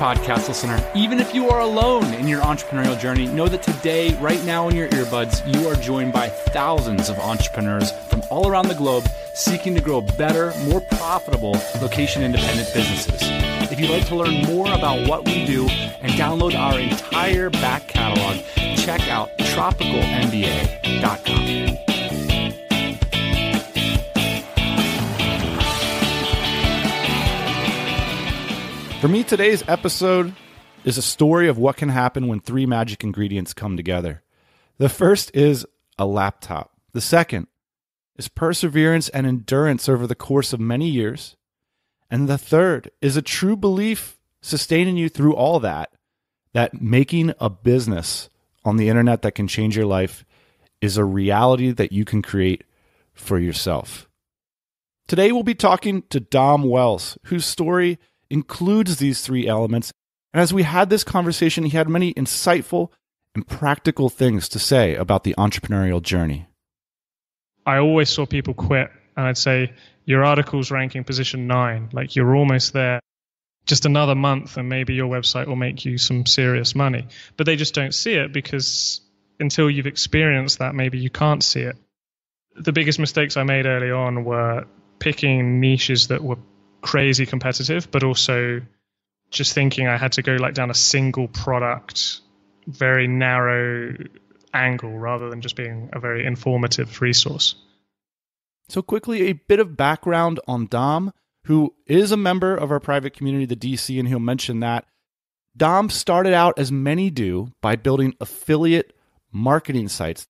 podcast listener. Even if you are alone in your entrepreneurial journey, know that today, right now in your earbuds, you are joined by thousands of entrepreneurs from all around the globe seeking to grow better, more profitable, location-independent businesses. If you'd like to learn more about what we do and download our entire back catalog, check out tropicalmba.com. For me, today's episode is a story of what can happen when three magic ingredients come together. The first is a laptop. The second is perseverance and endurance over the course of many years. And the third is a true belief sustaining you through all that making a business on the internet that can change your life is a reality that you can create for yourself. Today, we'll be talking to Dom Wells, whose story includes these three elements. And as we had this conversation, he had many insightful and practical things to say about the entrepreneurial journey. I always saw people quit, and I'd say, your article's ranking position 9, like you're almost there. Just another month and maybe your website will make you some serious money. But they just don't see it because until you've experienced that, maybe you can't see it. The biggest mistakes I made early on were picking niches that were crazy competitive, but also just thinking I had to go like down a single product, very narrow angle rather than just being a very informative resource. So quickly, a bit of background on Dom, who is a member of our private community, the DC, and he'll mention that. Dom started out, as many do, by building affiliate marketing sites.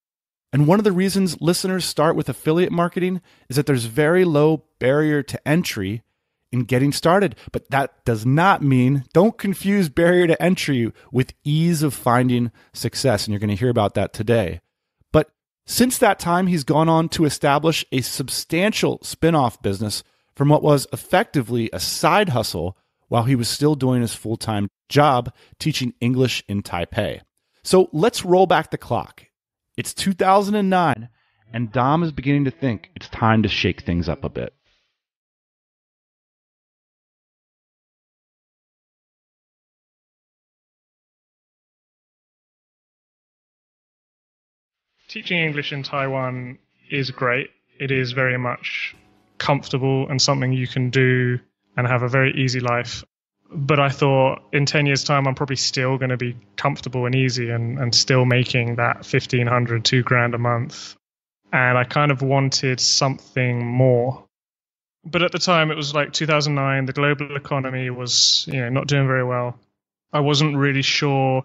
And one of the reasons listeners start with affiliate marketing is that there's very low barrier to entry in getting started. But that does not mean, don't confuse barrier to entry with ease of finding success. And you're going to hear about that today. But since that time, he's gone on to establish a substantial spin-off business from what was effectively a side hustle while he was still doing his full-time job teaching English in Taipei. So let's roll back the clock. It's 2009, and Dom is beginning to think it's time to shake things up a bit. Teaching English in Taiwan is great. It is very much comfortable and something you can do and have a very easy life. But I thought in 10 years' time, I'm probably still going to be comfortable and easy and still making that $1,500, $2,000 a month. And I kind of wanted something more. But at the time, it was like 2009. The global economy was, not doing very well. I wasn't really sure.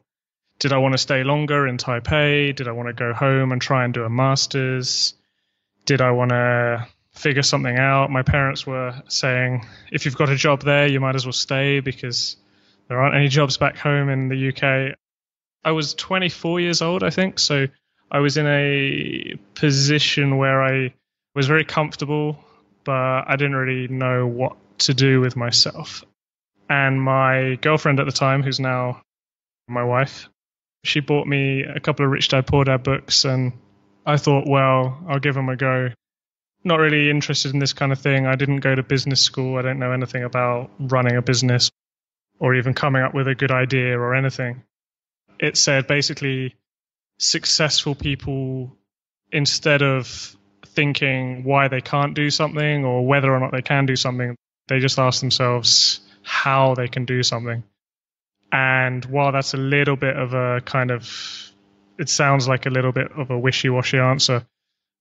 Did I want to stay longer in Taipei? Did I want to go home and try and do a master's? Did I want to figure something out? My parents were saying, if you've got a job there, you might as well stay because there aren't any jobs back home in the UK. I was 24 years old, I think. So I was in a position where I was very comfortable, but I didn't really know what to do with myself. And my girlfriend at the time, who's now my wife, she bought me a couple of Rich Dad Poor Dad books, and I thought, well, I'll give them a go. Not really interested in this kind of thing. I didn't go to business school. I don't know anything about running a business or even coming up with a good idea or anything. It said basically successful people, instead of thinking why they can't do something or whether or not they can do something, they just ask themselves how they can do something. And while that's a little bit of a it sounds like a little bit of a wishy-washy answer,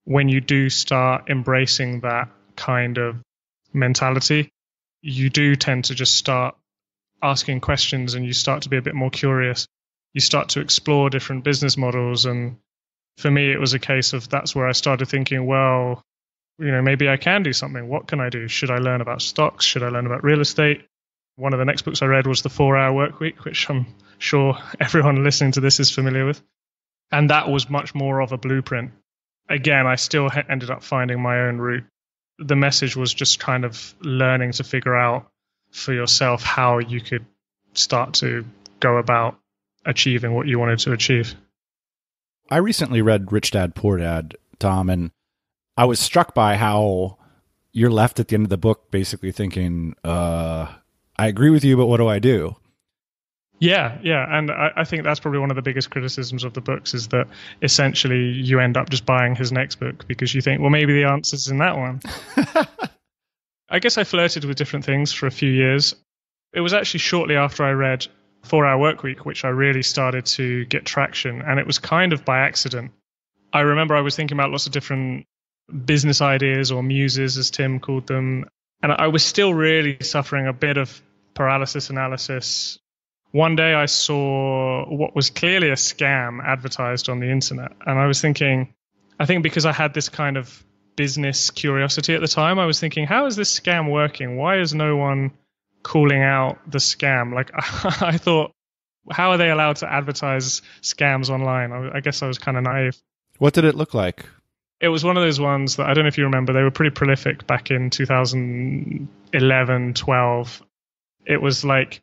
when you do start embracing that kind of mentality, you do tend to just start asking questions and you start to be a bit more curious. You start to explore different business models. And for me, it was a case of that's where I started thinking, well, maybe I can do something. What can I do? Should I learn about stocks? Should I learn about real estate? One of the next books I read was The 4-Hour Workweek, which I'm sure everyone listening to this is familiar with. And that was much more of a blueprint. Again, I still ended up finding my own route. The message was just kind of learning to figure out for yourself how you could start to go about achieving what you wanted to achieve. I recently read Rich Dad Poor Dad, Tom, and I was struck by how you're left at the end of the book basically thinking, I agree with you, but what do I do? Yeah, yeah. And I think that's probably one of the biggest criticisms of the books is that essentially you end up just buying his next book because you think, well, maybe the answer's in that one. I guess I flirted with different things for a few years. It was actually shortly after I read 4-Hour Workweek, which I really started to get traction. And it was kind of by accident. I remember I was thinking about lots of different business ideas or muses, as Tim called them. And I was still really suffering a bit of paralysis analysis. One day I saw what was clearly a scam advertised on the internet. And I was thinking, I think because I had this kind of business curiosity at the time, I was thinking, how is this scam working? Why is no one calling out the scam? Like, I thought, how are they allowed to advertise scams online? I guess I was kind of naive. What did it look like? It was one of those ones that I don't know if you remember. They were pretty prolific back in 2011, 12. It was like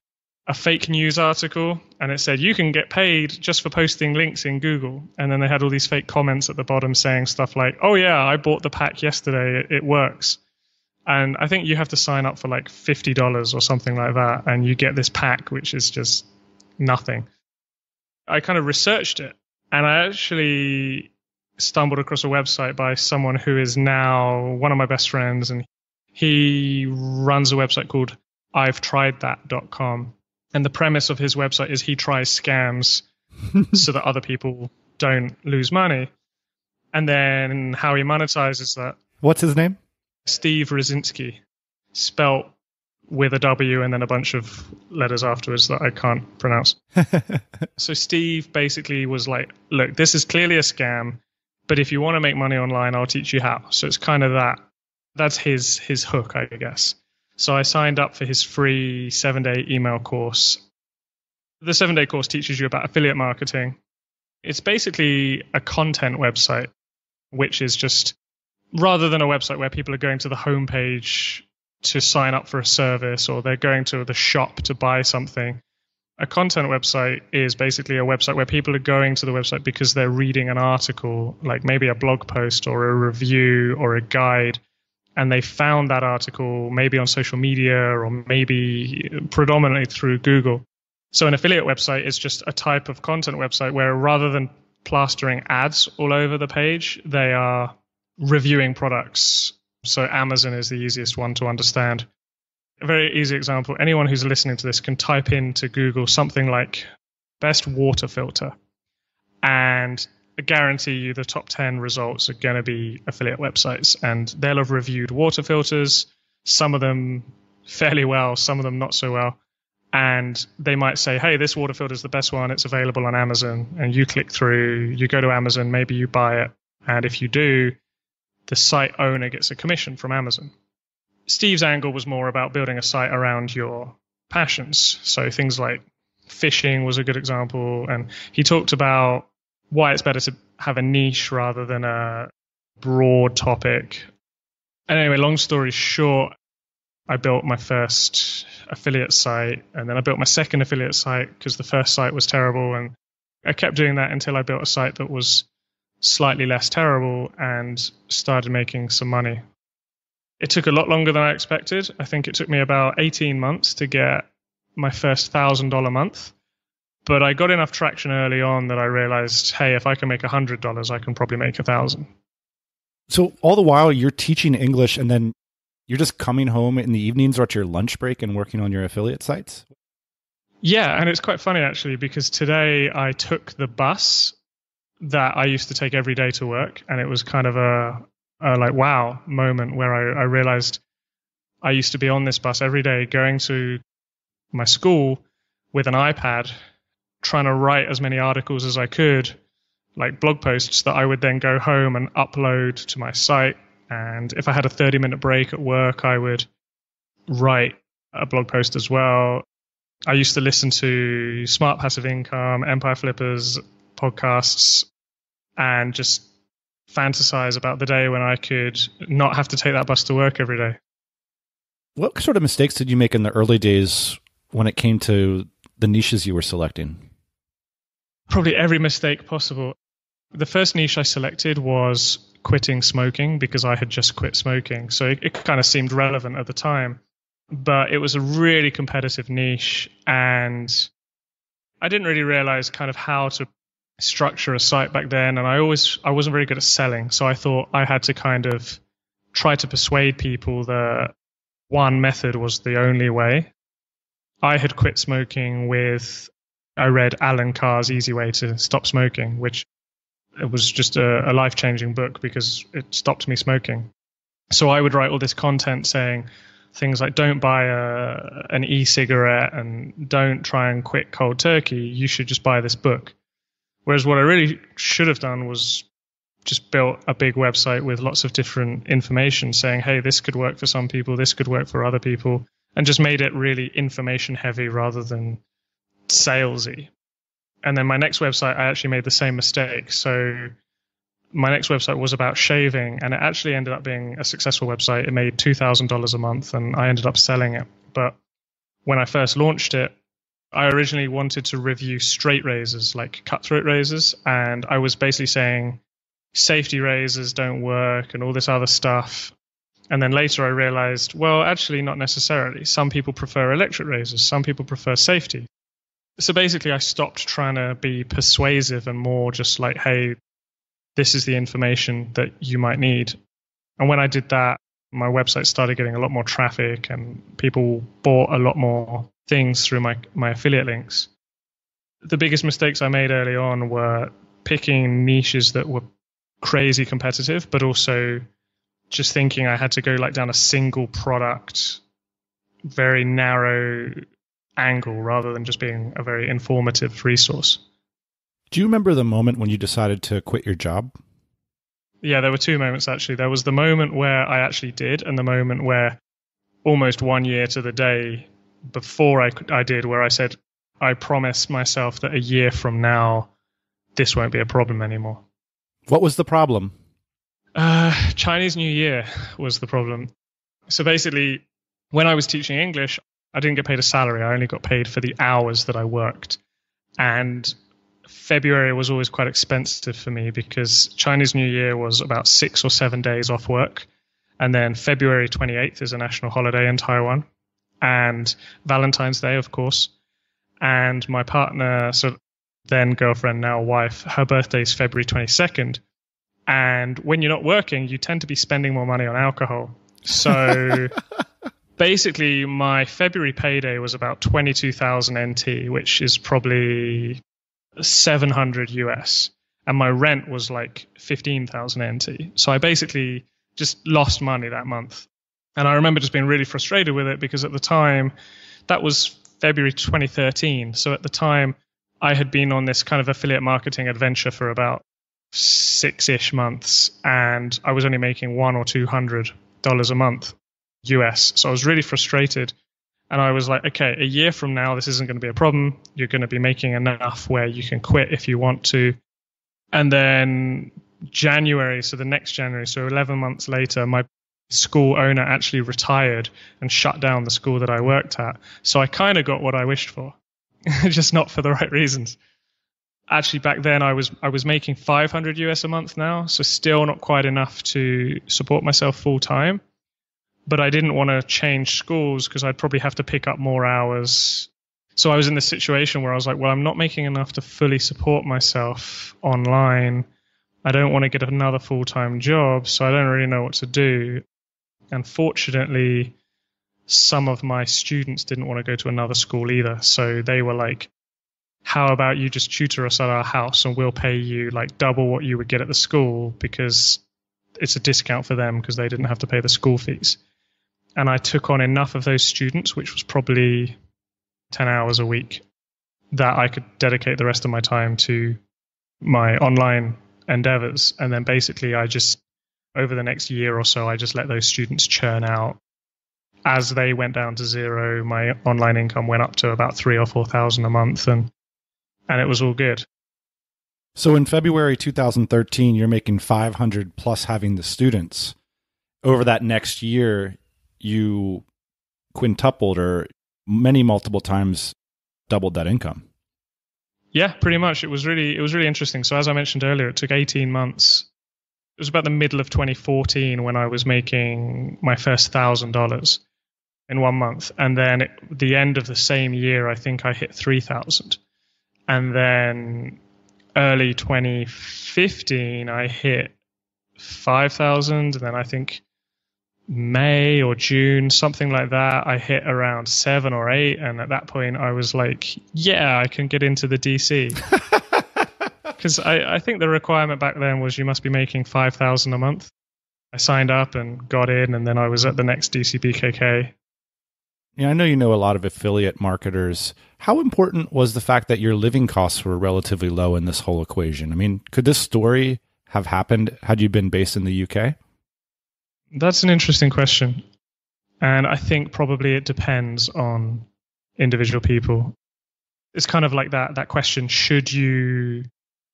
a fake news article, and it said, you can get paid just for posting links in Google. And then they had all these fake comments at the bottom saying stuff like, oh yeah, I bought the pack yesterday, it works. And I think you have to sign up for like $50 or something like that, and you get this pack, which is just nothing. I kind of researched it, and I actually stumbled across a website by someone who is now one of my best friends, and he runs a website called I'veTriedThat.com. And the premise of his website is he tries scams so that other people don't lose money. And then how he monetizes that. What's his name? Steve Rosinski, spelt with a W and then a bunch of letters afterwards that I can't pronounce. So Steve basically was like, look, this is clearly a scam, but if you want to make money online, I'll teach you how. So it's kind of that. That's his hook, I guess. So I signed up for his free 7-day email course. The 7-day course teaches you about affiliate marketing. It's basically a content website, which is just, rather than a website where people are going to the homepage to sign up for a service or they're going to the shop to buy something, a content website is basically a website where people are going to the website because they're reading an article, like maybe a blog post or a review or a guide. And they found that article maybe on social media or maybe predominantly through Google. So an affiliate website is just a type of content website where rather than plastering ads all over the page, they are reviewing products. So Amazon is the easiest one to understand. A very easy example, anyone who's listening to this can type into Google something like best water filter, and I guarantee you the top 10 results are going to be affiliate websites, and they'll have reviewed water filters, some of them fairly well, some of them not so well. And they might say, hey, this water filter is the best one. It's available on Amazon. And you click through, you go to Amazon, maybe you buy it. And if you do, the site owner gets a commission from Amazon. Steve's angle was more about building a site around your passions. So things like fishing was a good example. And he talked about why it's better to have a niche rather than a broad topic. And anyway, long story short, I built my first affiliate site, and then I built my second affiliate site because the first site was terrible. And I kept doing that until I built a site that was slightly less terrible and started making some money. It took a lot longer than I expected. I think it took me about 18 months to get my first $1,000 month. But I got enough traction early on that I realized, hey, if I can make $100, I can probably make 1,000. So all the while you're teaching English, and then you're just coming home in the evenings or at your lunch break and working on your affiliate sites? Yeah, and it's quite funny actually, because today I took the bus that I used to take every day to work, and it was kind of a like wow moment where I realized I used to be on this bus every day going to my school with an iPad, trying to write as many articles as I could, like blog posts that I would then go home and upload to my site. And if I had a 30-minute break at work, I would write a blog post as well. I used to listen to Smart Passive Income, Empire Flippers podcasts, and just fantasize about the day when I could not have to take that bus to work every day. What sort of mistakes did you make in the early days when it came to the niches you were selecting? Probably every mistake possible. The first niche I selected was quitting smoking because I had just quit smoking. So it kind of seemed relevant at the time. But it was a really competitive niche, and I didn't really realize kind of how to structure a site back then. And I wasn't very good at selling. So I thought I had to kind of try to persuade people that one method was the only way. I had quit smoking I read Alan Carr's Easy Way to Stop Smoking, which it was just a life-changing book because it stopped me smoking. So I would write all this content saying things like, don't buy an e-cigarette and don't try and quit cold turkey. You should just buy this book. Whereas what I really should have done was just built a big website with lots of different information saying, hey, this could work for some people, this could work for other people, and just made it really information heavy rather than salesy. And then my next website, I actually made the same mistake. So my next website was about shaving, and it actually ended up being a successful website. It made $2,000 a month, and I ended up selling it. But when I first launched it, I originally wanted to review straight razors, like cutthroat razors, and I was basically saying safety razors don't work and all this other stuff. And then later I realized, well, actually not necessarily. Some people prefer electric razors, some people prefer safety. So basically I stopped trying to be persuasive and more just like, hey, this is the information that you might need. And when I did that, my website started getting a lot more traffic and people bought a lot more things through my affiliate links. The biggest mistakes I made early on were picking niches that were crazy competitive, but also just thinking I had to go like down a single product, very narrow angle rather than just being a very informative resource. Do you remember the moment when you decided to quit your job? Yeah, there were two moments actually. There was the moment where I actually did, and the moment where almost 1 year to the day before I did, where I said, I promise myself that a year from now, this won't be a problem anymore. What was the problem? Chinese New Year was the problem. So basically, when I was teaching English, I didn't get paid a salary. I only got paid for the hours that I worked. And February was always quite expensive for me because Chinese New Year was about 6 or 7 days off work. And then February 28th is a national holiday in Taiwan. And Valentine's Day, of course. And my partner, so then girlfriend, now wife, her birthday is February 22nd. And when you're not working, you tend to be spending more money on alcohol. So basically, my February payday was about 22,000 NT, which is probably 700 US. And my rent was like 15,000 NT. So I basically just lost money that month. And I remember just being really frustrated with it because at the time, that was February 2013. So at the time, I had been on this kind of affiliate marketing adventure for about 6-ish months, and I was only making $100 or $200 a month US. So I was really frustrated. And I was like, okay, a year from now, this isn't going to be a problem. You're going to be making enough where you can quit if you want to. And then January, so the next January, so 11 months later, my school owner actually retired and shut down the school that I worked at. So I kind of got what I wished for, just not for the right reasons. Actually, back then I was making 500 US a month now, so still not quite enough to support myself full time. But I didn't want to change schools because I'd probably have to pick up more hours. So I was in this situation where I was like, well, I'm not making enough to fully support myself online. I don't want to get another full-time job, so I don't really know what to do. And fortunately, some of my students didn't want to go to another school either. So they were like, how about you just tutor us at our house and we'll pay you like double what you would get at the school because it's a discount for them because they didn't have to pay the school fees. And I took on enough of those students, which was probably 10 hours a week, that I could dedicate the rest of my time to my online endeavors. And then basically I just, over the next year or so, I just let those students churn out. As they went down to zero, my online income went up to about 3,000 or 4,000 a month, and it was all good. So in February 2013, you're making 500 plus having the students. Over that next year, you quintupled or multiple times doubled that income. Yeah, pretty much. It was really interesting. So as I mentioned earlier, it took 18 months. It was about the middle of 2014 when I was making my first $1,000 in 1 month. And then at the end of the same year, I think I hit 3,000. And then early 2015, I hit 5,000. And then I think May or June, something like that, I hit around 7 or 8. And at that point, I was like, yeah, I can get into the DC. Because I think the requirement back then was you must be making 5,000 a month. I signed up and got in, and then I was at the next DCBKK. Yeah, I know you know a lot of affiliate marketers. How important was the fact that your living costs were relatively low in this whole equation? I mean, could this story have happened had you been based in the UK? That's an interesting question. And I think probably it depends on individual people. It's kind of like that question, should you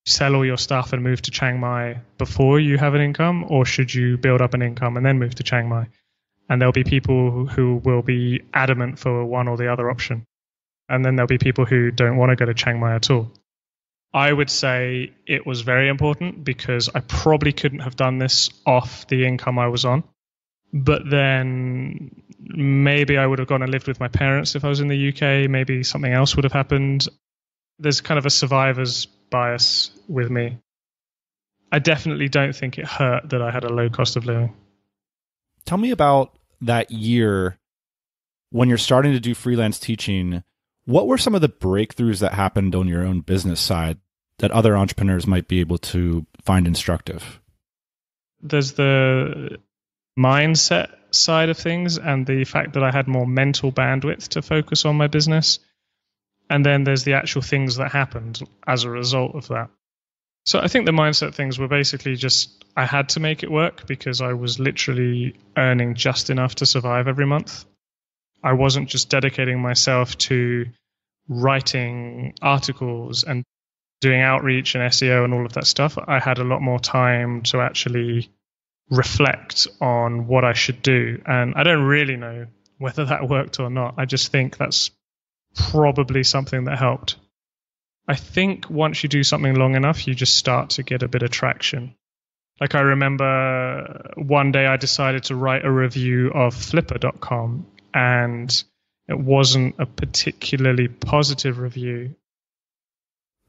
sell all your stuff and move to Chiang Mai before you have an income, or should you build up an income and then move to Chiang Mai? And there'll be people who will be adamant for one or the other option. And then there'll be people who don't want to go to Chiang Mai at all. I would say it was very important because I probably couldn't have done this off the income I was on. But then maybe I would have gone and lived with my parents if I was in the UK. Maybe something else would have happened. There's kind of a survivor's bias with me. I definitely don't think it hurt that I had a low cost of living. Tell me about that year when you're starting to do freelance teaching. What were some of the breakthroughs that happened on your own business side that other entrepreneurs might be able to find instructive? There's the mindset side of things and the fact that I had more mental bandwidth to focus on my business. And then there's the actual things that happened as a result of that. So I think the mindset things were basically just, I had to make it work because I was literally earning just enough to survive every month. I wasn't just dedicating myself to writing articles and doing outreach and SEO and all of that stuff. I had a lot more time to actually reflect on what I should do. And I don't really know whether that worked or not. I just think that's probably something that helped. I think once you do something long enough, you just start to get a bit of traction. Like I remember one day I decided to write a review of Flipper.com, and it wasn't a particularly positive review.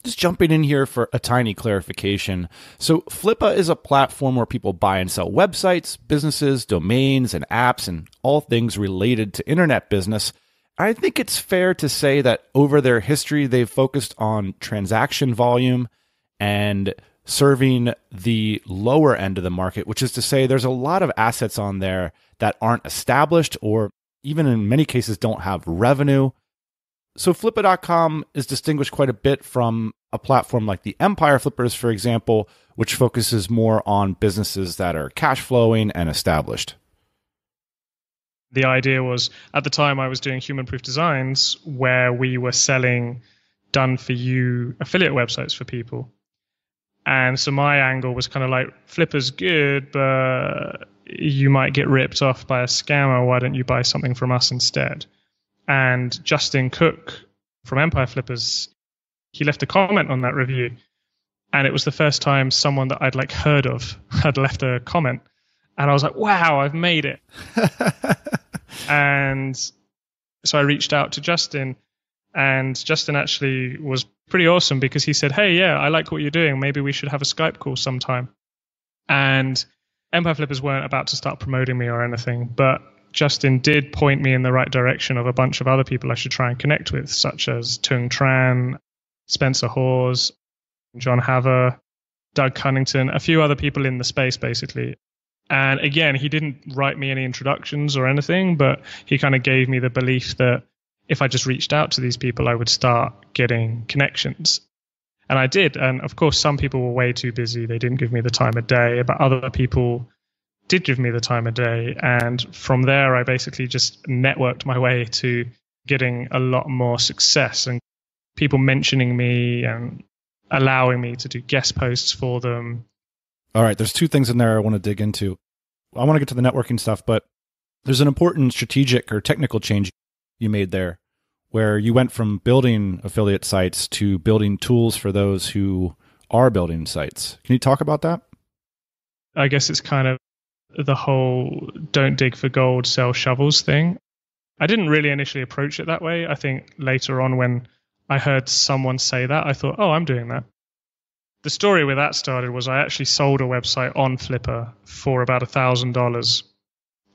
Just jumping in here for a tiny clarification. So Flippa is a platform where people buy and sell websites, businesses, domains, and apps, and all things related to internet business. I think it's fair to say that over their history, they've focused on transaction volume and serving the lower end of the market, which is to say there's a lot of assets on there that aren't established or even in many cases don't have revenue. So Flippa.com is distinguished quite a bit from a platform like the Empire Flippers, for example, which focuses more on businesses that are cash flowing and established. The idea was, at the time I was doing human proof designs where we were selling done-for-you affiliate websites for people. And so my angle was kind of like, Flipper's good, but you might get ripped off by a scammer. Why don't you buy something from us instead? And Justin Cook from Empire Flippers, he left a comment on that review. And it was the first time someone that I'd heard of had left a comment. And I was like, wow, I've made it. And so I reached out to Justin, and Justin actually was pretty awesome because he said, hey, yeah, I like what you're doing. Maybe we should have a Skype call sometime. And Empire Flippers weren't about to start promoting me or anything, but Justin did point me in the right direction of a bunch of other people I should try and connect with, such as Tung Tran, Spencer Hawes, John Haver, Doug Cunnington, a few other people in the space, basically. And again, he didn't write me any introductions or anything, but he kind of gave me the belief that if I just reached out to these people, I would start getting connections. And I did. And of course, some people were way too busy. They didn't give me the time of day, but other people did give me the time of day. And from there, I basically just networked my way to getting a lot more success and people mentioning me and allowing me to do guest posts for them. All right, there's two things in there I want to dig into. I want to get to the networking stuff, but there's an important strategic or technical change you made there where you went from building affiliate sites to building tools for those who are building sites. Can you talk about that? I guess it's kind of the whole don't dig for gold, sell shovels thing. I didn't really initially approach it that way. I think later on when I heard someone say that. I thought, oh, I'm doing that. The story where that started was I actually sold a website on Flipper for about $1,000.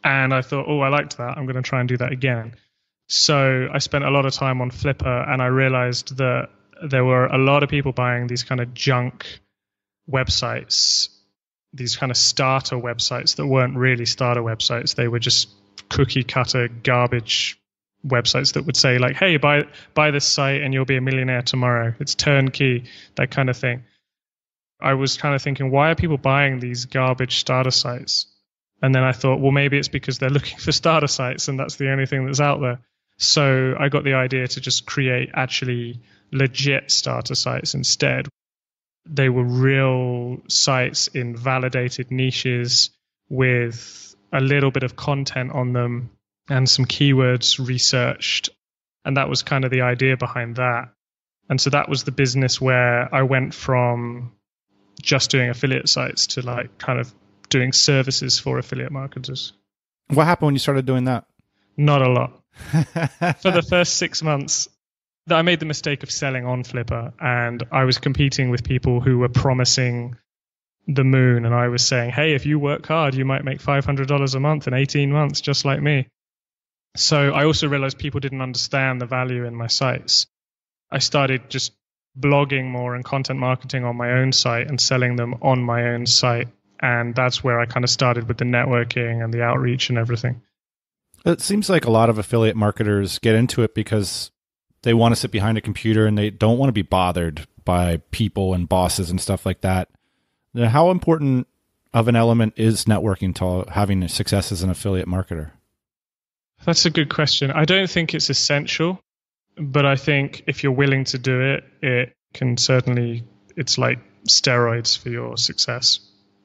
And I thought, oh, I liked that. I'm going to try and do that again. So I spent a lot of time on Flipper, and I realized that there were a lot of people buying these kind of junk websites, these kind of starter websites that weren't really starter websites. They were just cookie cutter garbage websites that would say like, hey, buy this site and you'll be a millionaire tomorrow. It's turnkey, that kind of thing. I was kind of thinking, why are people buying these garbage starter sites? And then I thought, well, maybe it's because they're looking for starter sites and that's the only thing that's out there. So I got the idea to just create actually legit starter sites instead. They were real sites in validated niches with a little bit of content on them and some keywords researched. And that was kind of the idea behind that. And so that was the business where I went from just doing affiliate sites to like kind of doing services for affiliate marketers. What happened when you started doing that? Not a lot. For the first 6 months, I made the mistake of selling on Flipper, and I was competing with people who were promising the moon. And I was saying, hey, if you work hard, you might make $500 a month in 18 months, just like me. So I also realized people didn't understand the value in my sites. I started just blogging more and content marketing on my own site and selling them on my own site. And that's where I kind of started with the networking and the outreach and everything. It seems like a lot of affiliate marketers get into it because they want to sit behind a computer and they don't want to be bothered by people and bosses and stuff like that. Now, how important of an element is networking to having success as an affiliate marketer? That's a good question. I don't think it's essential, but I think if you're willing to do it, it can certainly, it's like steroids for your success.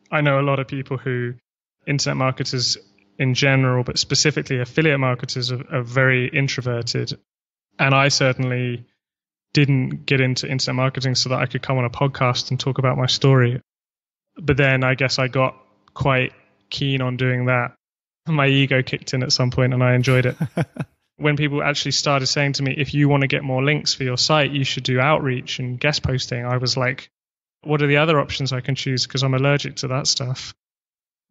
I know a lot of people who, internet marketers in general, but specifically affiliate marketers, are very introverted. And I certainly didn't get into internet marketing so that I could come on a podcast and talk about my story. But then I guess I got quite keen on doing that. My ego kicked in at some point and I enjoyed it. When people actually started saying to me, if you want to get more links for your site, you should do outreach and guest posting, I was like, what are the other options I can choose? Because I'm allergic to that stuff.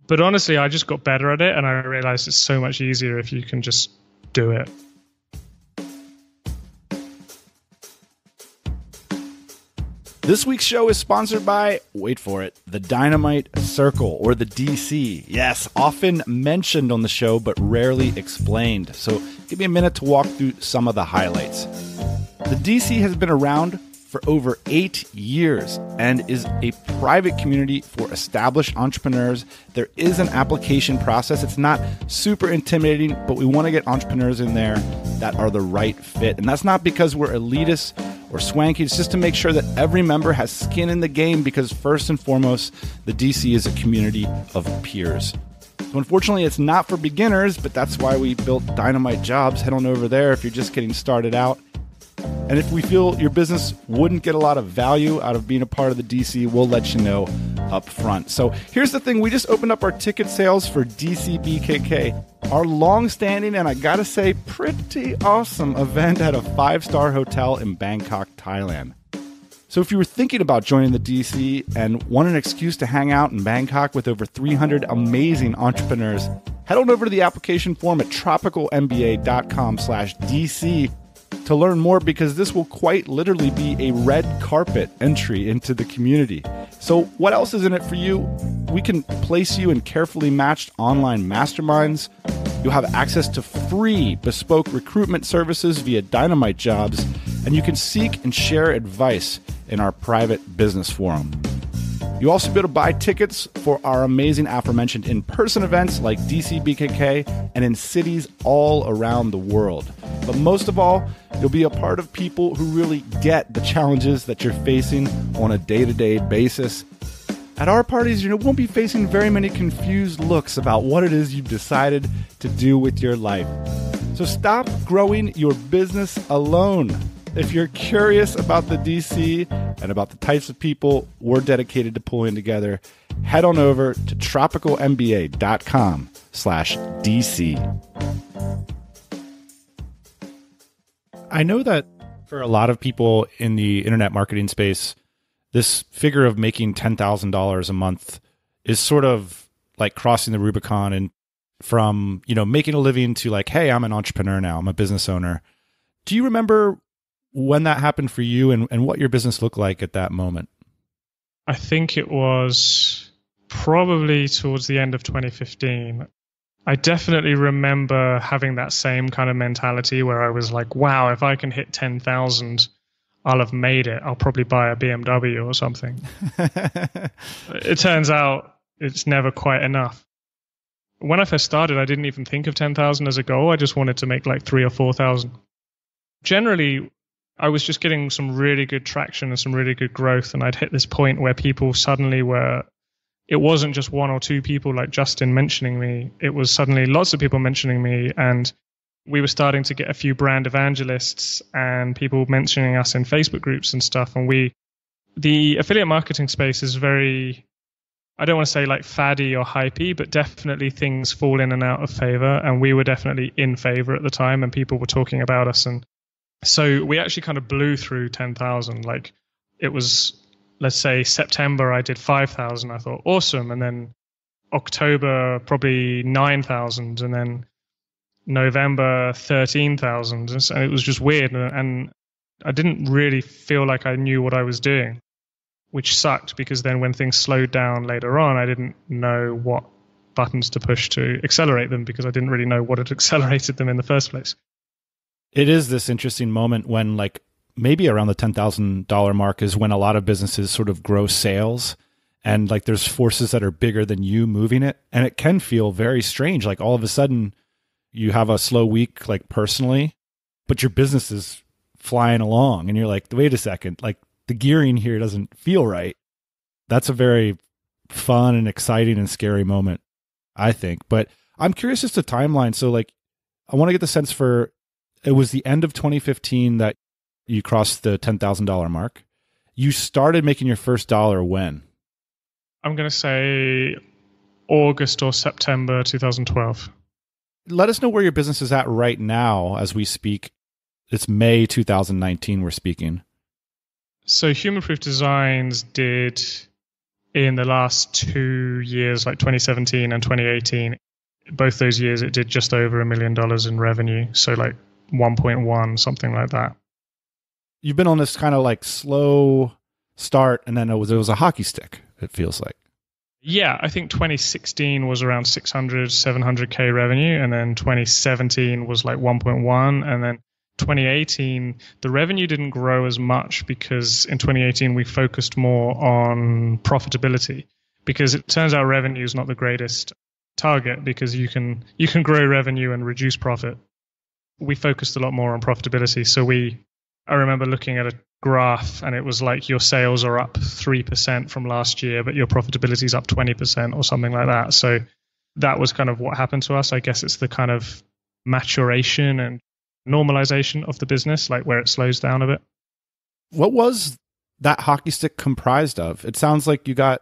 But honestly, I just got better at it and I realized it's so much easier if you can just do it. This week's show is sponsored by, wait for it, the Dynamite Circle, or the DC. Yes, often mentioned on the show, but rarely explained. So give me a minute to walk through some of the highlights. The DC has been around for over 8 years and is a private community for established entrepreneurs. There is an application process. It's not super intimidating, but we want to get entrepreneurs in there that are the right fit. And that's not because we're elitist or swanky. It's just to make sure that every member has skin in the game, because first and foremost, the DC is a community of peers. So unfortunately, it's not for beginners, but that's why we built Dynamite Jobs. Head on over there if you're just getting started out. And if we feel your business wouldn't get a lot of value out of being a part of the DC, we'll let you know up front. So here's the thing. We just opened up our ticket sales for DC BKK, our long-standing and I gotta say pretty awesome event at a 5-star hotel in Bangkok, Thailand. So if you were thinking about joining the DC and want an excuse to hang out in Bangkok with over 300 amazing entrepreneurs, head on over to the application form at tropicalmba.com/DC to learn more, because this will quite literally be a red carpet entry into the community. So what else is in it for you? We can place you in carefully matched online masterminds. You'll have access to free bespoke recruitment services via Dynamite Jobs, and you can seek and share advice in our private business forum. You'll also be able to buy tickets for our amazing aforementioned in-person events like DC BKK and in cities all around the world. But most of all, you'll be a part of people who really get the challenges that you're facing on a day-to-day basis. At our parties, you won't be facing very many confused looks about what it is you've decided to do with your life. So stop growing your business alone. If you're curious about the DC and about the types of people we're dedicated to pulling together, head on over to tropicalmba.com/DC. I know that For a lot of people in the internet marketing space, this figure of making $10,000 a month is sort of like crossing the Rubicon, and from, making a living to like, hey, I'm an entrepreneur now, I'm a business owner. Do you remember when that happened for you and what your business looked like at that moment? I think it was probably towards the end of 2015. I definitely remember having that same kind of mentality where I was like, wow, if I can hit 10,000, I'll have made it. I'll probably buy a BMW or something. It turns out it's never quite enough. When I first started, I didn't even think of 10,000 as a goal. I just wanted to make like 3,000 or 4,000. Generally, I was just getting some really good traction and some really good growth. And I'd hit this point where people suddenly it wasn't just one or two people like Justin mentioning me. It was suddenly lots of people mentioning me. And we were starting to get a few brand evangelists and people mentioning us in Facebook groups and stuff. And the affiliate marketing space is very, I don't want to say like faddy or hypey, but definitely things fall in and out of favor. And we were definitely in favor at the time and people were talking about us. And so we actually kind of blew through 10,000. Like it was, let's say September, I did 5,000. I thought, awesome. And then October, probably 9,000. And then November, 13,000. And it was just weird. And I didn't really feel like I knew what I was doing, which sucked because then when things slowed down later on, I didn't know what buttons to push to accelerate them because I didn't really know what had accelerated them in the first place. It is this interesting moment when like maybe around the $10,000 mark is when a lot of businesses sort of grow sales and like there's forces that are bigger than you moving it. And it can feel very strange. Like all of a sudden you have a slow week, like personally, but your business is flying along and you're like, wait a second, like the gearing here doesn't feel right. That's a very fun and exciting and scary moment, I think. But I'm curious as to timeline. So like, I want to get the sense for, it was the end of 2015 that you crossed the $10,000 mark. You started making your first dollar when? I'm going to say August or September 2012. Let us know where your business is at right now as we speak. It's May 2019 we're speaking. So Human Proof Designs did in the last 2 years, like 2017 and 2018, both those years it did just over $1 million in revenue. So like 1.1, something like that. You've been on this kind of like slow start and then it was a hockey stick, it feels like. Yeah, I think 2016 was around 600, 700K revenue. And then 2017 was like 1.1. And then 2018, the revenue didn't grow as much because in 2018, we focused more on profitability because it turns out revenue is not the greatest target because you can grow revenue and reduce profit. We focused a lot more on profitability. So I remember looking at a graph and it was like your sales are up 3% from last year, but your profitability is up 20% or something like that. So that was kind of what happened to us. I guess it's the kind of maturation and normalization of the business, like where it slows down a bit. What was that hockey stick comprised of? It sounds like you got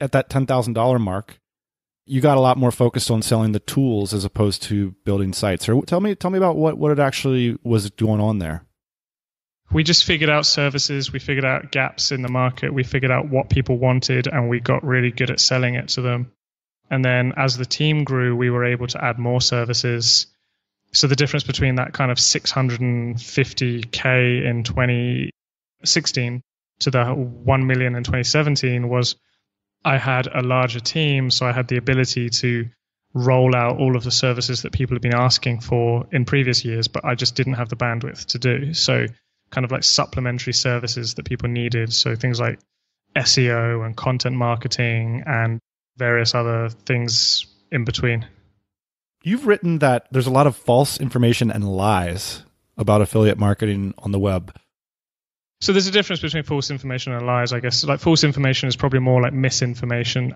at that $10,000 mark, you got a lot more focused on selling the tools as opposed to building sites. Or tell me about what it actually was going on there. We just figured out services. We figured out gaps in the market. We figured out what people wanted, and we got really good at selling it to them. And then as the team grew, we were able to add more services. So the difference between that kind of 650K in 2016 to the 1 million in 2017 was I had a larger team, so I had the ability to roll out all of the services that people had been asking for in previous years, but I just didn't have the bandwidth to do. So kind of like supplementary services that people needed. So things like SEO and content marketing and various other things in between. You've written that there's a lot of false information and lies about affiliate marketing on the web. So there's a difference between false information and lies, I guess. Like false information is probably more like misinformation.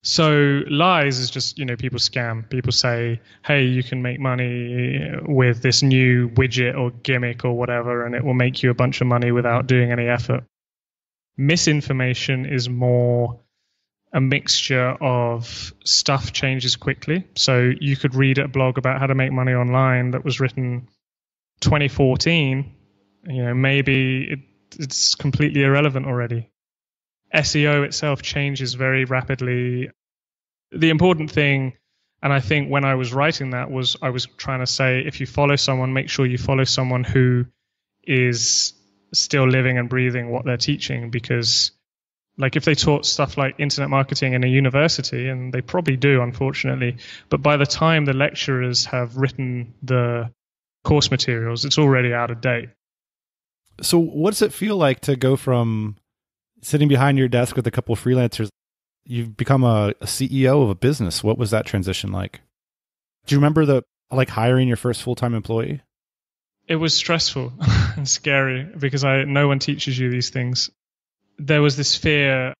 So lies is just, people scam. People say, hey, you can make money with this new widget or gimmick or whatever, and it will make you a bunch of money without doing any effort. Misinformation is more a mixture of stuff changes quickly. So you could read a blog about how to make money online that was written 2014, Maybe it's completely irrelevant already. SEO itself changes very rapidly. The important thing, and I think when I was writing that, was I was trying to say, if you follow someone, make sure you follow someone who is still living and breathing what they're teaching. Because if they taught stuff like internet marketing in a university, and they probably do, unfortunately, but by the time the lecturers have written the course materials, it's already out of date. So what does it feel like to go from sitting behind your desk with a couple of freelancers? You've become a CEO of a business. What was that transition like? Do you remember hiring your first full-time employee? It was stressful and scary because no one teaches you these things. There was this fear,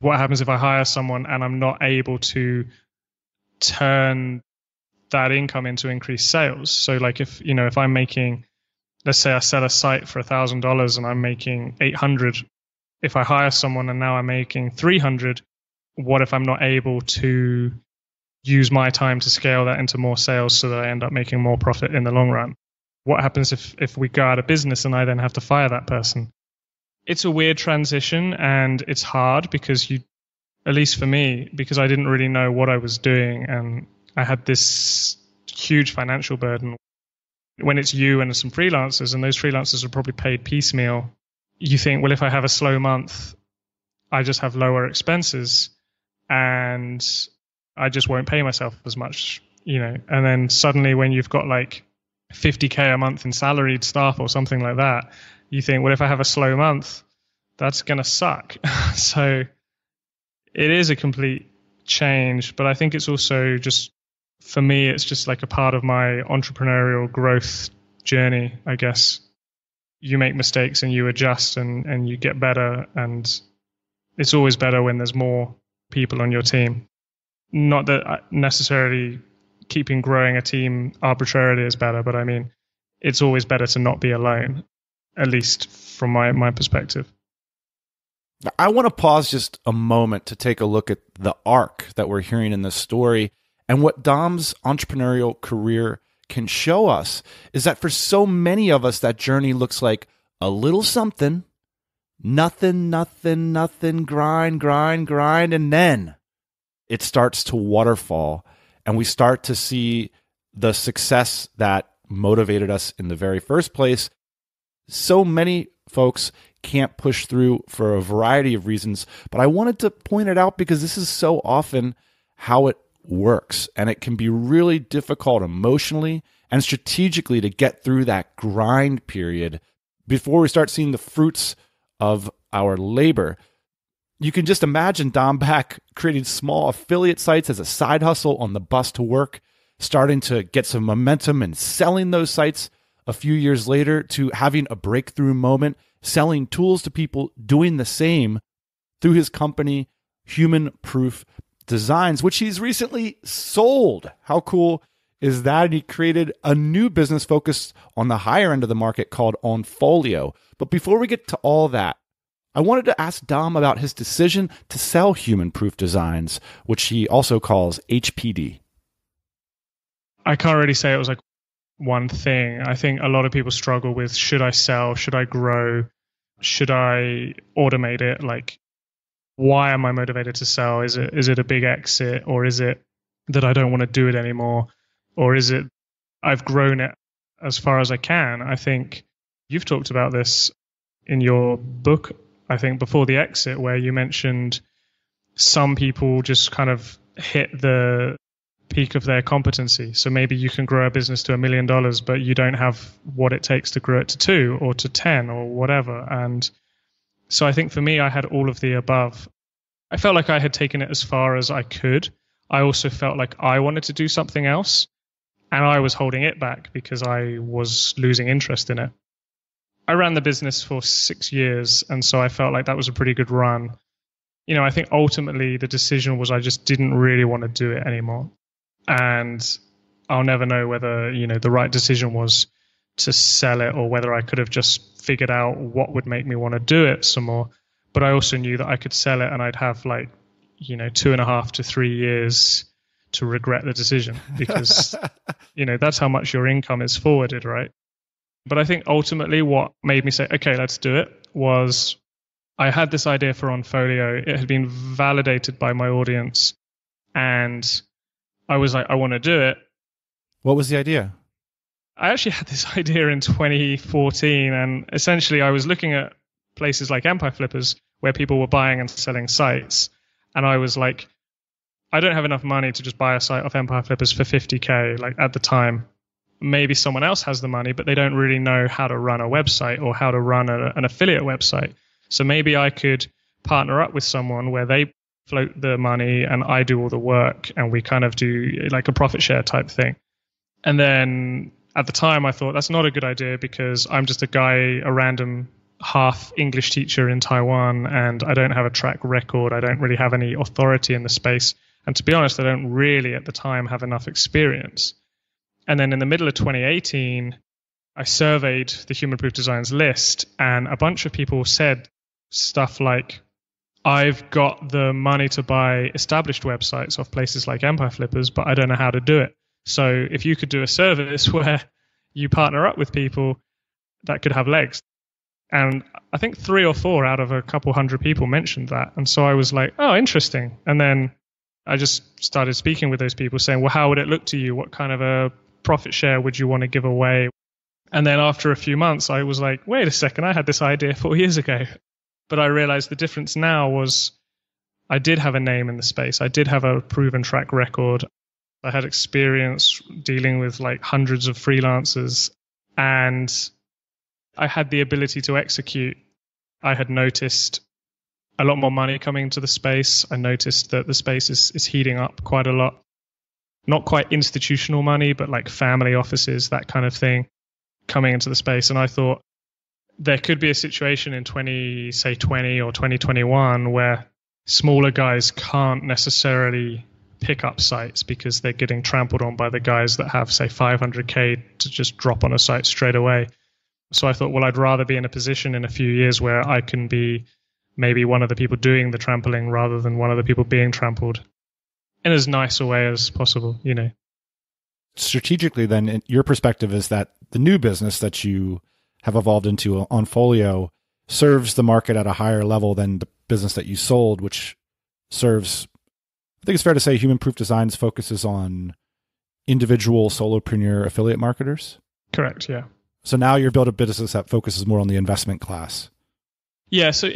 what happens if I hire someone and I'm not able to turn that income into increased sales? So if I'm making, let's say I sell a site for $1,000 and I'm making 800. If I hire someone and now I'm making 300, what if I'm not able to use my time to scale that into more sales so that I end up making more profit in the long run? What happens if we go out of business and I then have to fire that person? It's a weird transition, and it's hard because at least for me, because I didn't really know what I was doing, and I had this huge financial burden. When it's you and some freelancers, and those freelancers are probably paid piecemeal, you think, well, if I have a slow month, I just have lower expenses and I just won't pay myself as much, and then suddenly when you've got $50K a month in salaried staff or something like that, you think, well, if I have a slow month, that's going to suck. So it is a complete change, but I think it's also just, for me, it's just like a part of my entrepreneurial growth journey, I guess. You make mistakes and you adjust and you get better, and it's always better when there's more people on your team. Not that necessarily keeping growing a team arbitrarily is better, but I mean, it's always better to not be alone, at least from my perspective. I want to pause just a moment to take a look at the arc that we're hearing in this story, and what Dom's entrepreneurial career can show us is that for so many of us, that journey looks like a little something, nothing, grind, and then it starts to waterfall, and we start to see the success that motivated us in the very first place. So many folks can't push through for a variety of reasons, but I wanted to point it out because this is so often how it works, and it can be really difficult emotionally and strategically to get through that grind period before we start seeing the fruits of our labor. You can just imagine Dom back creating small affiliate sites as a side hustle on the bus to work, starting to get some momentum and selling those sites a few years later, to having a breakthrough moment, selling tools to people doing the same through his company, Human Proof Designs, which he's recently sold. How cool is that? And he created a new business focused on the higher end of the market called OnFolio. But before we get to all that, I wanted to ask Dom about his decision to sell Human Proof Designs, which he also calls HPD. I can't really say it was one thing. I think a lot of people struggle with, should I sell? Should I grow? Should I automate it? Why am I motivated to sell? Is it a big exit, or is it that I don't want to do it anymore? Or is it I've grown it as far as I can? I think you've talked about this in your book, I think before the exit, where you mentioned some people just kind of hit the peak of their competency. So maybe you can grow a business to $1 million, but you don't have what it takes to grow it to 2 or to 10 or whatever. And so I think for me, I had all of the above. I felt like I had taken it as far as I could. I also felt like I wanted to do something else, and I was holding it back because I was losing interest in it. I ran the business for 6 years, and so I felt like that was a pretty good run. I think ultimately the decision was I just didn't really want to do it anymore. And I'll never know whether, the right decision was to sell it or whether I could have just figured out what would make me want to do it some more. But I also knew that I could sell it and I'd have 2.5 to 3 years to regret the decision, because, that's how much your income is forwarded, right? But I think ultimately what made me say, okay, let's do it, was I had this idea for OnFolio. It had been validated by my audience. And I was like, I want to do it. What was the idea? I actually had this idea in 2014. And essentially, I was looking at places like Empire Flippers where people were buying and selling sites. And I was like, I don't have enough money to just buy a site off Empire Flippers for 50K, like at the time. Maybe someone else has the money, but they don't really know how to run a website or how to run an affiliate website. So maybe I could partner up with someone where they float the money and I do all the work, and we kind of do like a profit share type thing. And then at the time I thought that's not a good idea because I'm just a random half English teacher in Taiwan, and I don't have a track record. I don't really have any authority in the space. And to be honest, I don't really at the time have enough experience. And then in the middle of 2018, I surveyed the Human Proof Designs list, and a bunch of people said stuff like, I've got the money to buy established websites off places like Empire Flippers, but I don't know how to do it. So if you could do a service where you partner up with people, that could have legs. And I think 3 or 4 out of a couple hundred people mentioned that. And so I was like, oh, interesting. And then I just started speaking with those people saying, well, how would it look to you? What kind of a profit share would you want to give away? And then after a few months, I was like, wait a second, I had this idea 4 years ago. But I realized the difference now was I did have a name in the space. I did have a proven track record. I had experience dealing with like hundreds of freelancers, and I had the ability to execute. I had noticed a lot more money coming into the space. I noticed that the space is heating up quite a lot. Not quite institutional money, but like family offices, that kind of thing coming into the space. And I thought there could be a situation in 2020 or 2021 where smaller guys can't necessarily pick up sites because they're getting trampled on by the guys that have, say, 500K to just drop on a site straight away. So I thought, well, I'd rather be in a position in a few years where I can be maybe one of the people doing the trampling rather than one of the people being trampled in as nice a way as possible, you know. Strategically, then, your perspective is that the new business that you have evolved into OnFolio serves the market at a higher level than the business that you sold, which serves, I think it's fair to say, Human Proof Designs focuses on individual solopreneur affiliate marketers? Correct, yeah. So now you've built a business that focuses more on the investment class. Yeah, so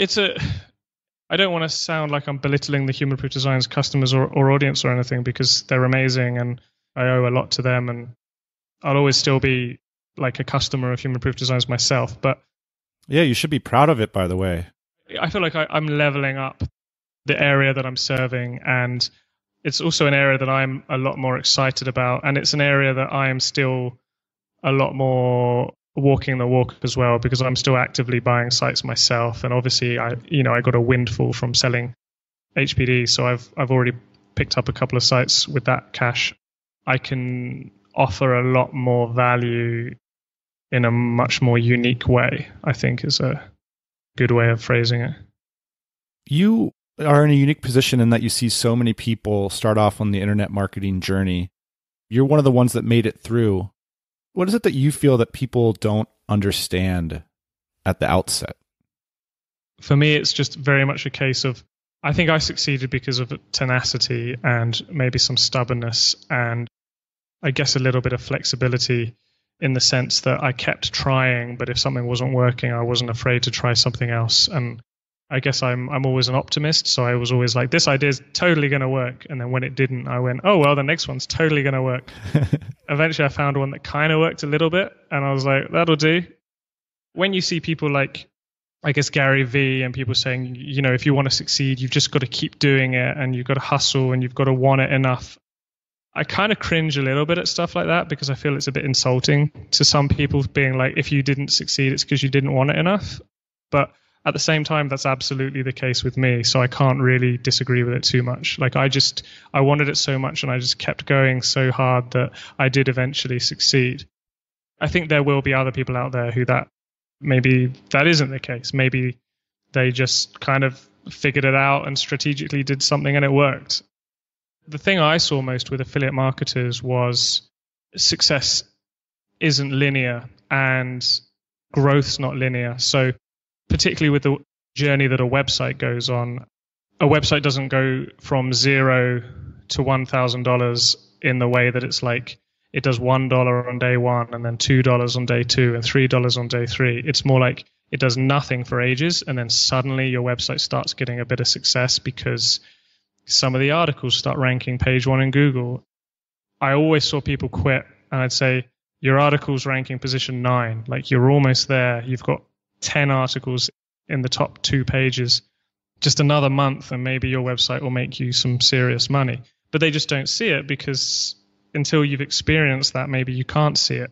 I don't want to sound like I'm belittling the Human Proof Designs customers or audience or anything, because they're amazing and I owe a lot to them, and I'll always still be like a customer of Human Proof Designs myself. But yeah, you should be proud of it, by the way. I feel like I'm leveling up the area that I'm serving, and it's also an area that I'm a lot more excited about, and it's an area that I am still a lot more walking the walk as well, because I'm still actively buying sites myself. And obviously I got a windfall from selling HPD, so I've already picked up a couple of sites with that cash. I can offer a lot more value in a much more unique way, I think is a good way of phrasing it. You are in a unique position in that you see so many people start off on the internet marketing journey. You're one of the ones that made it through. What is it that you feel that people don't understand at the outset? For me, it's just very much a case of, I think I succeeded because of tenacity and maybe some stubbornness, and I guess a little bit of flexibility, in the sense that I kept trying, but if something wasn't working, I wasn't afraid to try something else. And I guess I'm always an optimist, so I was always like, this idea is totally going to work. And then when it didn't, I went, oh, well, the next one's totally going to work. Eventually, I found one that kind of worked a little bit, and I was like, that'll do. When you see people like, I guess, Gary Vee and people saying, if you want to succeed, you've just got to keep doing it, and you've got to hustle, and you've got to want it enough. I kind of cringe a little bit at stuff like that, because I feel it's a bit insulting to some people, being like, if you didn't succeed, it's because you didn't want it enough. But at the same time, that's absolutely the case with me. So I can't really disagree with it too much. Like I wanted it so much, and I just kept going so hard that I did eventually succeed. I think there will be other people out there who maybe that isn't the case. Maybe they just kind of figured it out and strategically did something and it worked. The thing I saw most with affiliate marketers was success isn't linear and growth's not linear. So particularly with the journey that a website goes on, a website doesn't go from $0 to $1,000 in the way that it's like it does $1 on day one and then $2 on day two and $3 on day three. It's more like it does nothing for ages, and then suddenly your website starts getting a bit of success because some of the articles start ranking page one in Google. I always saw people quit, and I'd say, your article's ranking position 9. Like, you're almost there. You've got 10 articles in the top 2 pages. Just another month, and maybe your website will make you some serious money. But they just don't see it because until you've experienced that, maybe you can't see it.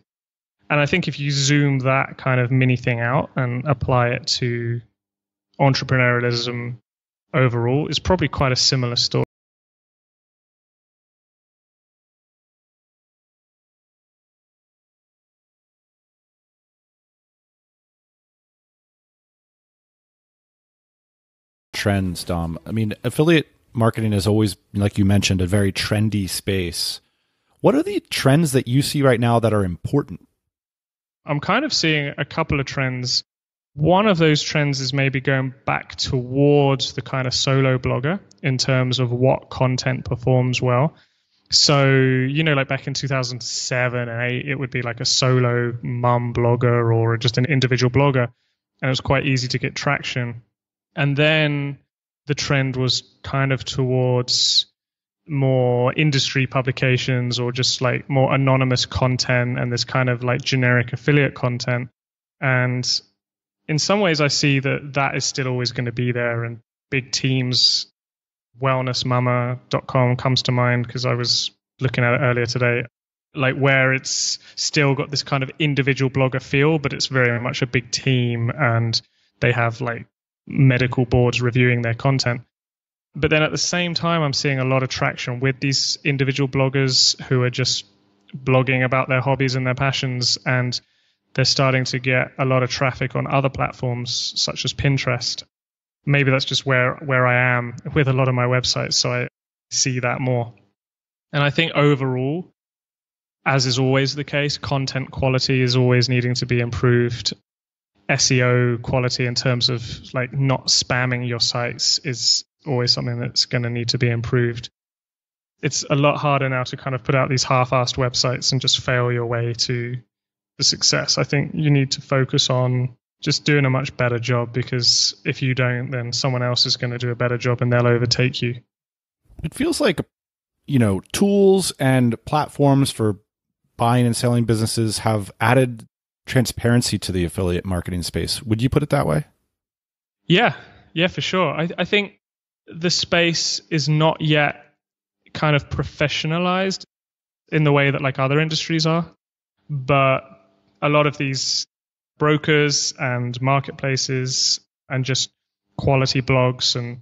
And I think if you zoom that kind of mini thing out and apply it to entrepreneurialism overall, it's probably quite a similar story. Trends, Dom. I mean, affiliate marketing is always, like you mentioned, a very trendy space. What are the trends that you see right now that are important? I'm kind of seeing a couple of trends. One of those trends is maybe going back towards the kind of solo blogger in terms of what content performs well. So, like back in 2007 and 2008, it would be like a solo mum blogger or just an individual blogger, and it was quite easy to get traction. And then the trend was kind of towards more industry publications or just like more anonymous content and this kind of like generic affiliate content. And in some ways, I see that is still always going to be there. And big teams, wellnessmama.com comes to mind because I was looking at it earlier today, like where it's still got this kind of individual blogger feel, but it's very much a big team and they have like medical boards reviewing their content. But then at the same time, I'm seeing a lot of traction with these individual bloggers who are just blogging about their hobbies and their passions, and they're starting to get a lot of traffic on other platforms such as Pinterest. Maybe that's just where I am with a lot of my websites, so I see that more. And I think overall, as is always the case, content quality is always needing to be improved. SEO quality in terms of like not spamming your sites is always something that's going to need to be improved. It's a lot harder now to kind of put out these half-assed websites and just fail your way to the success. I think you need to focus on just doing a much better job, because if you don't, then someone else is going to do a better job and they'll overtake you. It feels like, tools and platforms for buying and selling businesses have added transparency to the affiliate marketing space. Would you put it that way? Yeah, for sure. I think the space is not yet kind of professionalized in the way that like other industries are, but a lot of these brokers and marketplaces and just quality blogs and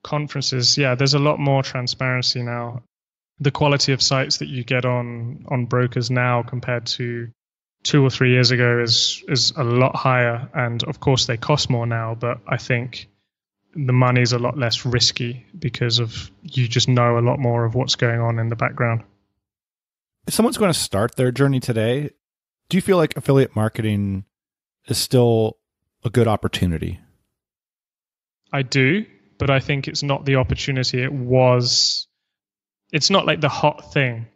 conferences, there's a lot more transparency now. The quality of sites that you get on brokers now compared to 2 or 3 years ago is a lot higher, and of course they cost more now, but I think the money's a lot less risky because of you just know a lot more of what's going on in the background. If someone's going to start their journey today, do you feel like affiliate marketing is still a good opportunity? I do, but I think it's not the opportunity it was. It's not like the hot thing.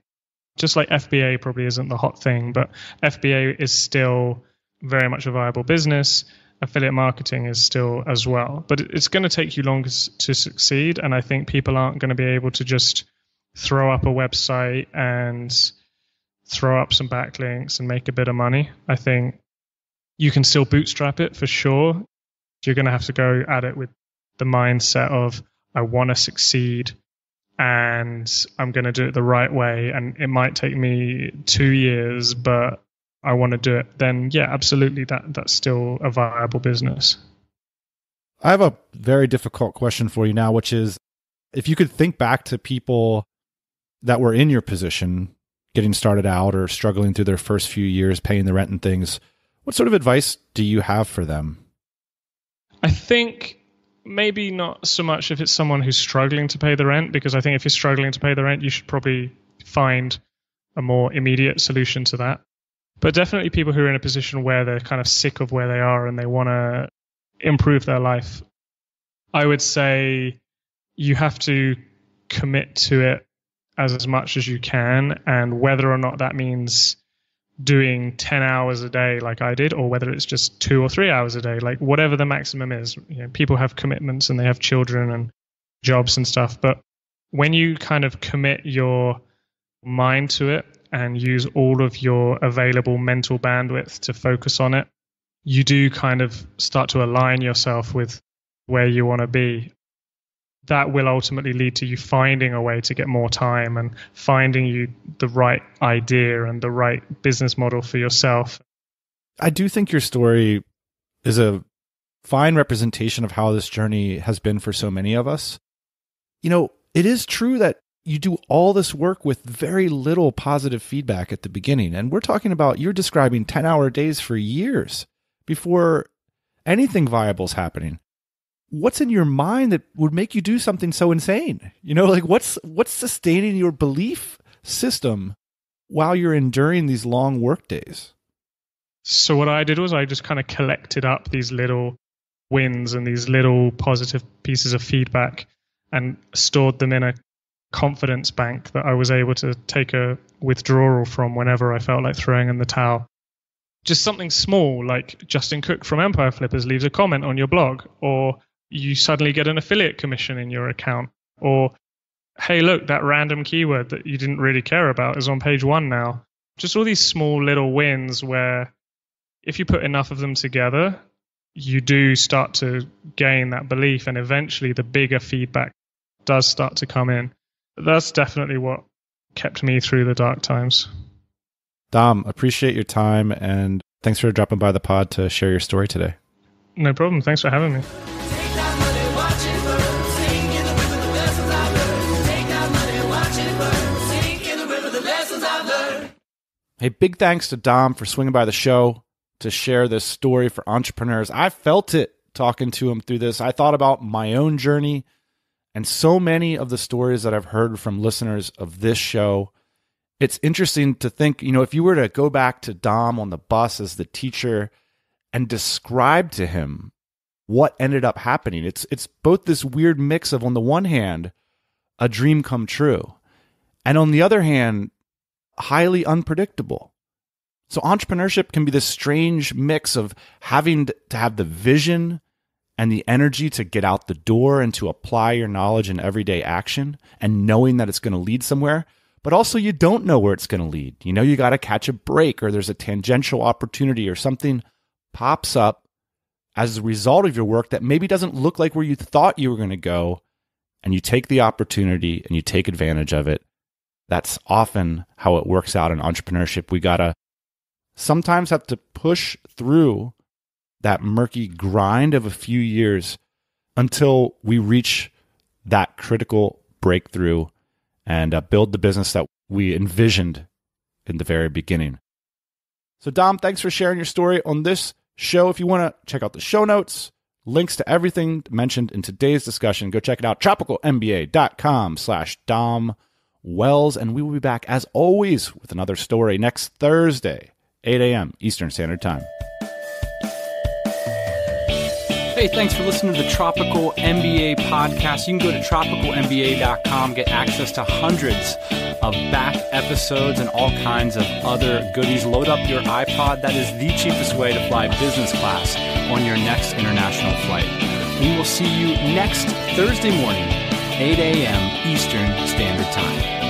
Just like FBA probably isn't the hot thing, but FBA is still very much a viable business. Affiliate marketing is still as well. But it's going to take you longer to succeed, and I think people aren't going to be able to just throw up a website and throw up some backlinks and make a bit of money. I think you can still bootstrap it for sure. You're going to have to go at it with the mindset of, I want to succeed and I'm going to do it the right way. And it might take me 2 years, but I want to do it. Then, yeah, absolutely. That's still a viable business. I have a very difficult question for you now, which is, if you could think back to people that were in your position, getting started out or struggling through their first few years, paying the rent and things, what sort of advice do you have for them? I think maybe not so much if it's someone who's struggling to pay the rent, because I think if you're struggling to pay the rent, you should probably find a more immediate solution to that. But definitely people who are in a position where they're kind of sick of where they are and they want to improve their life. I would say you have to commit to it as much as you can, and whether or not that means doing 10 hours a day like I did, or whether it's just 2 or 3 hours a day, like whatever the maximum is. People have commitments and they have children and jobs and stuff, but when you kind of commit your mind to it and use all of your available mental bandwidth to focus on it, you do kind of start to align yourself with where you want to be. That will ultimately lead to you finding a way to get more time and finding you the right idea and the right business model for yourself. I do think your story is a fine representation of how this journey has been for so many of us. It is true that you do all this work with very little positive feedback at the beginning. And we're talking about, you're describing 10-hour days for years before anything viable is happening. What's in your mind that would make you do something so insane? What's sustaining your belief system while you're enduring these long work days? So what I did was I just kind of collected up these little wins and these little positive pieces of feedback and stored them in a confidence bank that I was able to take a withdrawal from whenever I felt like throwing in the towel. Just something small, like Justin Cook from Empire Flippers leaves a comment on your blog, or you suddenly get an affiliate commission in your account, or hey, look, that random keyword that you didn't really care about is on page 1 now. Just all these small little wins where if you put enough of them together, you do start to gain that belief, and eventually the bigger feedback does start to come in. That's definitely what kept me through the dark times. Dom, appreciate your time, and thanks for dropping by the pod to share your story today. No problem. Thanks for having me. Hey, big thanks to Dom for swinging by the show to share this story for entrepreneurs. I felt it talking to him through this. I thought about my own journey and so many of the stories that I've heard from listeners of this show. It's interesting to think, if you were to go back to Dom on the bus as the teacher and describe to him what ended up happening, it's both this weird mix of, on the one hand, a dream come true, and on the other hand, highly unpredictable. So entrepreneurship can be this strange mix of having to have the vision and the energy to get out the door and to apply your knowledge in everyday action and knowing that it's going to lead somewhere, but also you don't know where it's going to lead. You got to catch a break, or there's a tangential opportunity or something pops up as a result of your work that maybe doesn't look like where you thought you were going to go, and you take the opportunity and you take advantage of it. That's often how it works out in entrepreneurship. We got to sometimes have to push through that murky grind of a few years until we reach that critical breakthrough and build the business that we envisioned in the very beginning. So Dom, thanks for sharing your story on this show. If you want to check out the show notes, links to everything mentioned in today's discussion, go check it out, tropicalmba.com/Dom Wells, and we will be back as always with another story next Thursday, 8 a.m. Eastern Standard Time. Hey, thanks for listening to the Tropical MBA podcast. You can go to tropicalmba.com, get access to hundreds of back episodes and all kinds of other goodies. Load up your iPod. That is the cheapest way to fly business class on your next international flight. We will see you next Thursday morning, 8 a.m. Eastern Standard Time.